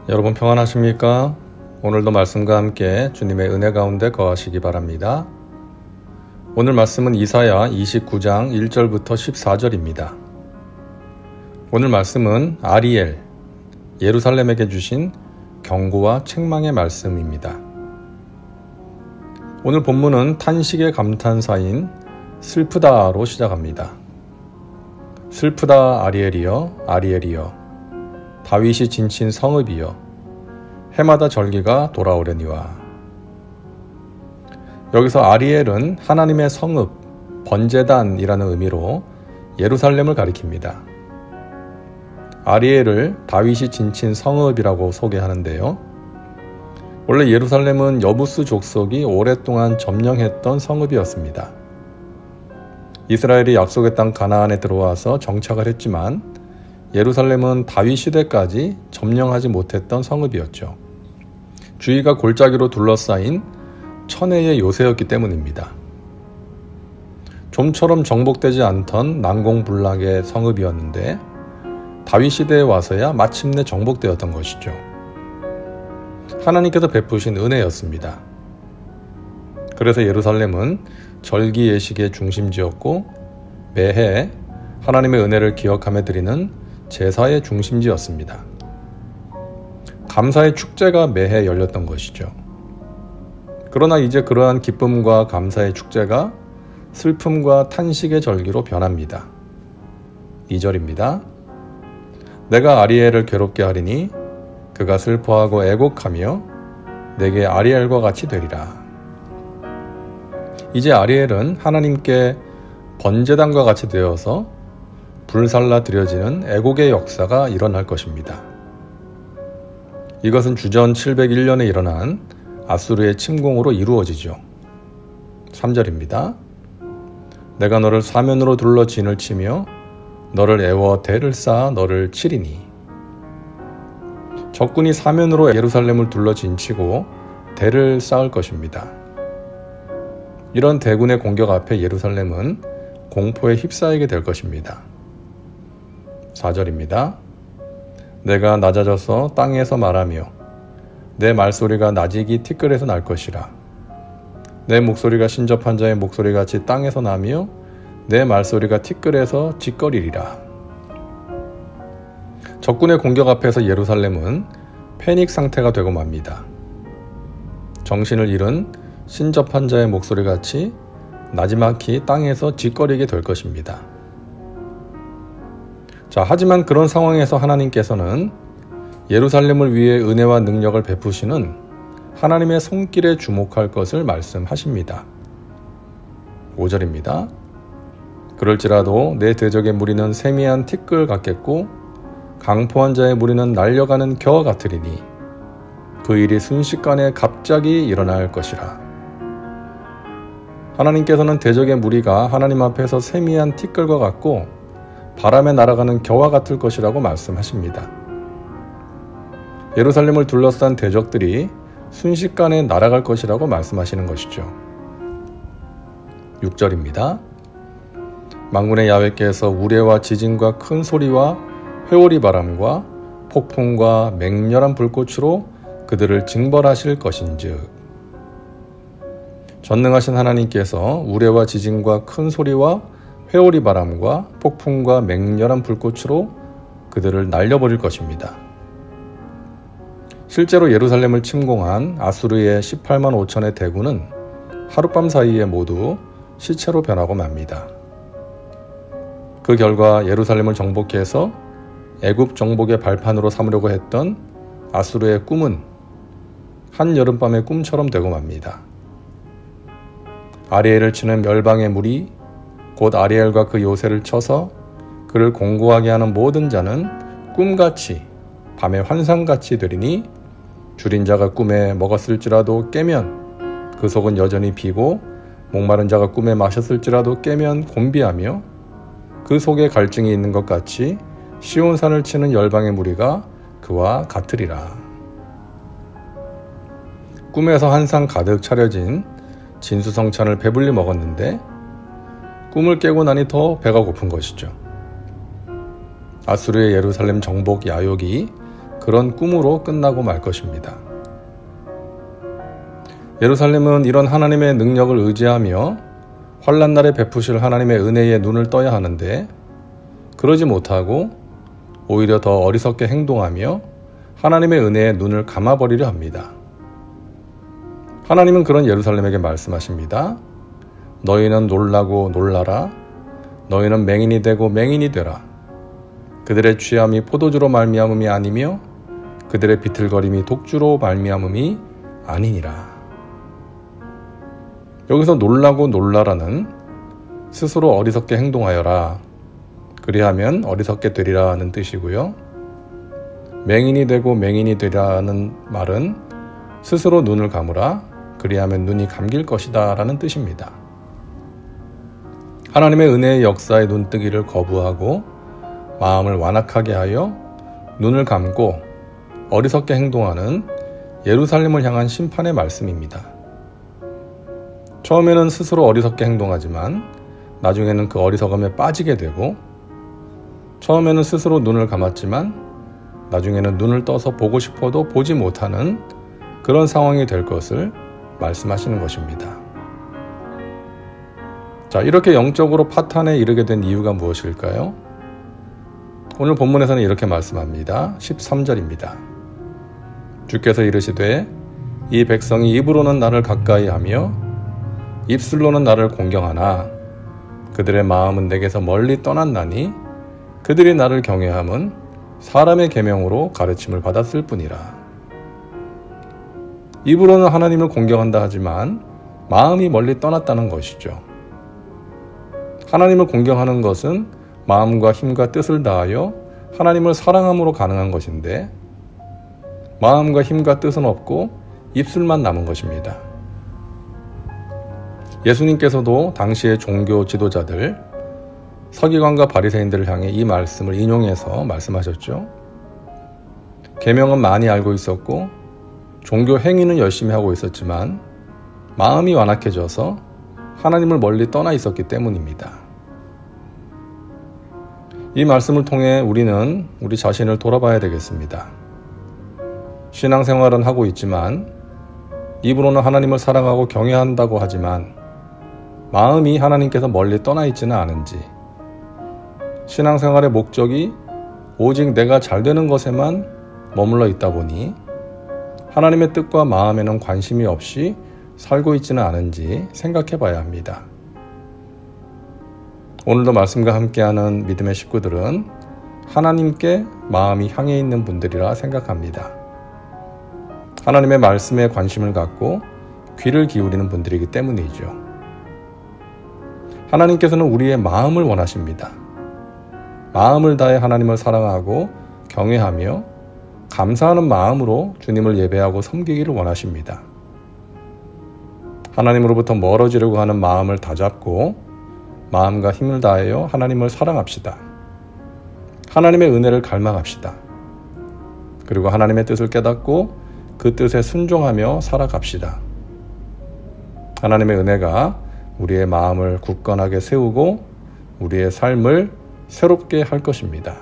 여러분 평안하십니까? 오늘도 말씀과 함께 주님의 은혜 가운데 거하시기 바랍니다. 오늘 말씀은 이사야 29장 1절부터 14절입니다. 오늘 말씀은 아리엘, 예루살렘에게 주신 경고와 책망의 말씀입니다. 오늘 본문은 탄식의 감탄사인 슬프다로 시작합니다. 슬프다 아리엘이여, 아리엘이여, 다윗이 진친 성읍이여, 해마다 절기가 돌아오려니와. 여기서 아리엘은 하나님의 성읍, 번제단이라는 의미로 예루살렘을 가리킵니다. 아리엘을 다윗이 진친 성읍이라고 소개하는데요. 원래 예루살렘은 여부스 족속이 오랫동안 점령했던 성읍이었습니다. 이스라엘이 약속의 땅 가나안에 들어와서 정착을 했지만 예루살렘은 다윗 시대까지 점령하지 못했던 성읍이었죠. 주위가 골짜기로 둘러싸인 천혜의 요새였기 때문입니다. 좀처럼 정복되지 않던 난공불락의 성읍이었는데 다윗 시대에 와서야 마침내 정복되었던 것이죠. 하나님께서 베푸신 은혜였습니다. 그래서 예루살렘은 절기 예식의 중심지였고 매해 하나님의 은혜를 기억하며 드리는 제사의 중심지였습니다. 감사의 축제가 매해 열렸던 것이죠. 그러나 이제 그러한 기쁨과 감사의 축제가 슬픔과 탄식의 절기로 변합니다. 2절입니다. 내가 아리엘을 괴롭게 하리니 그가 슬퍼하고 애곡하며 내게 아리엘과 같이 되리라. 이제 아리엘은 하나님께 번제단과 같이 되어서 불살라 드려지는 애곡의 역사가 일어날 것입니다. 이것은 주전 701년에 일어난 아수르의 침공으로 이루어지죠. 3절입니다. 내가 너를 사면으로 둘러 진을 치며 너를 애워 대를 쌓아 너를 치리니. 적군이 사면으로 예루살렘을 둘러 진치고 대를 쌓을 것입니다. 이런 대군의 공격 앞에 예루살렘은 공포에 휩싸이게 될 것입니다. 4절입니다. 내가 낮아져서 땅에서 말하며 내 말소리가 나지기 티끌에서 날 것이라. 내 목소리가 신접한 자의 목소리같이 땅에서 나며 내 말소리가 티끌에서 짖거리리라. 적군의 공격 앞에서 예루살렘은 패닉 상태가 되고 맙니다. 정신을 잃은 신접한 자의 목소리같이 나지막히 땅에서 짖거리게 될 것입니다. 하지만 그런 상황에서 하나님께서는 예루살렘을 위해 은혜와 능력을 베푸시는 하나님의 손길에 주목할 것을 말씀하십니다. 5절입니다. 그럴지라도 내 대적의 무리는 세미한 티끌 같겠고 강포한 자의 무리는 날려가는 겨 같으리니 그 일이 순식간에 갑자기 일어날 것이라. 하나님께서는 대적의 무리가 하나님 앞에서 세미한 티끌과 같고 바람에 날아가는 겨와 같을 것이라고 말씀하십니다. 예루살렘을 둘러싼 대적들이 순식간에 날아갈 것이라고 말씀하시는 것이죠. 6절입니다. 만군의 야훼께서 우레와 지진과 큰 소리와 회오리 바람과 폭풍과 맹렬한 불꽃으로 그들을 징벌하실 것인즉. 전능하신 하나님께서 우레와 지진과 큰 소리와 회오리 바람과 폭풍과 맹렬한 불꽃으로 그들을 날려버릴 것입니다. 실제로 예루살렘을 침공한 아수르의 18만 5천의 대군은 하룻밤 사이에 모두 시체로 변하고 맙니다. 그 결과 예루살렘을 정복해서 애굽 정복의 발판으로 삼으려고 했던 아수르의 꿈은 한여름밤의 꿈처럼 되고 맙니다. 아리엘을 치는 멸방의 무리, 곧 아리엘과 그 요새를 쳐서 그를 공고하게 하는 모든 자는 꿈같이 밤의 환상같이 되리니 줄인 자가 꿈에 먹었을지라도 깨면 그 속은 여전히 비고 목마른 자가 꿈에 마셨을지라도 깨면 곤비하며 그 속에 갈증이 있는 것 같이 시온산을 치는 열방의 무리가 그와 같으리라. 꿈에서 한상 가득 차려진 진수성찬을 배불리 먹었는데 꿈을 깨고 나니 더 배가 고픈 것이죠. 아수르의 예루살렘 정복 야욕이 그런 꿈으로 끝나고 말 것입니다. 예루살렘은 이런 하나님의 능력을 의지하며 환난 날에 베푸실 하나님의 은혜에 눈을 떠야 하는데 그러지 못하고 오히려 더 어리석게 행동하며 하나님의 은혜에 눈을 감아버리려 합니다. 하나님은 그런 예루살렘에게 말씀하십니다. 너희는 놀라고 놀라라. 너희는 맹인이 되고 맹인이 되라. 그들의 취함이 포도주로 말미암음이 아니며 그들의 비틀거림이 독주로 말미암음이 아니니라. 여기서 놀라고 놀라라는 스스로 어리석게 행동하여라. 그리하면 어리석게 되리라는 뜻이고요. 맹인이 되고 맹인이 되리라는 말은 스스로 눈을 감으라. 그리하면 눈이 감길 것이다 라는 뜻입니다. 하나님의 은혜의 역사에 눈뜨기를 거부하고 마음을 완악하게 하여 눈을 감고 어리석게 행동하는 예루살렘을 향한 심판의 말씀입니다. 처음에는 스스로 어리석게 행동하지만 나중에는 그 어리석음에 빠지게 되고 처음에는 스스로 눈을 감았지만 나중에는 눈을 떠서 보고 싶어도 보지 못하는 그런 상황이 될 것을 말씀하시는 것입니다. 자, 이렇게 영적으로 파탄에 이르게 된 이유가 무엇일까요? 오늘 본문에서는 이렇게 말씀합니다. 13절입니다. 주께서 이르시되 이 백성이 입으로는 나를 가까이 하며 입술로는 나를 공경하나 그들의 마음은 내게서 멀리 떠났나니 그들이 나를 경외함은 사람의 계명으로 가르침을 받았을 뿐이라. 입으로는 하나님을 공경한다 하지만 마음이 멀리 떠났다는 것이죠. 하나님을 공경하는 것은 마음과 힘과 뜻을 다하여 하나님을 사랑함으로 가능한 것인데 마음과 힘과 뜻은 없고 입술만 남은 것입니다. 예수님께서도 당시의 종교 지도자들, 서기관과 바리새인들을 향해 이 말씀을 인용해서 말씀하셨죠. 계명은 많이 알고 있었고 종교 행위는 열심히 하고 있었지만 마음이 완악해져서 하나님을 멀리 떠나 있었기 때문입니다. 이 말씀을 통해 우리는 우리 자신을 돌아봐야 되겠습니다. 신앙생활은 하고 있지만 입으로는 하나님을 사랑하고 경외한다고 하지만 마음이 하나님께서 멀리 떠나 있지는 않은지, 신앙생활의 목적이 오직 내가 잘 되는 것에만 머물러 있다 보니 하나님의 뜻과 마음에는 관심이 없이 살고 있지는 않은지 생각해 봐야 합니다. 오늘도 말씀과 함께하는 믿음의 식구들은 하나님께 마음이 향해 있는 분들이라 생각합니다. 하나님의 말씀에 관심을 갖고 귀를 기울이는 분들이기 때문이죠. 하나님께서는 우리의 마음을 원하십니다. 마음을 다해 하나님을 사랑하고 경외하며 감사하는 마음으로 주님을 예배하고 섬기기를 원하십니다. 하나님으로부터 멀어지려고 하는 마음을 다잡고 마음과 힘을 다하여 하나님을 사랑합시다. 하나님의 은혜를 갈망합시다. 그리고 하나님의 뜻을 깨닫고 그 뜻에 순종하며 살아갑시다. 하나님의 은혜가 우리의 마음을 굳건하게 세우고 우리의 삶을 새롭게 할 것입니다.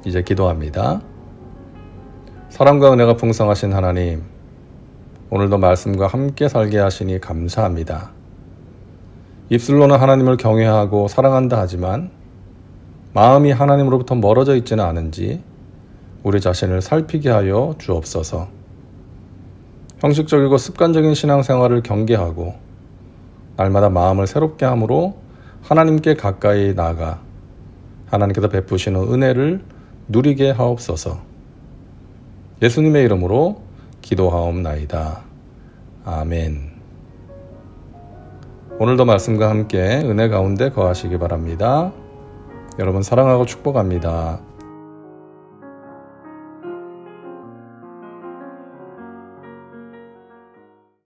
이제 기도합니다. 사랑과 은혜가 풍성하신 하나님, 오늘도 말씀과 함께 살게 하시니 감사합니다. 입술로는 하나님을 경외하고 사랑한다 하지만 마음이 하나님으로부터 멀어져 있지는 않은지 우리 자신을 살피게 하여 주옵소서. 형식적이고 습관적인 신앙생활을 경계하고 날마다 마음을 새롭게 함으로 하나님께 가까이 나아가 하나님께서 베푸시는 은혜를 누리게 하옵소서. 예수님의 이름으로 기도하옵나이다. 아멘. 오늘도 말씀과 함께 은혜 가운데 거하시기 바랍니다. 여러분 사랑하고 축복합니다.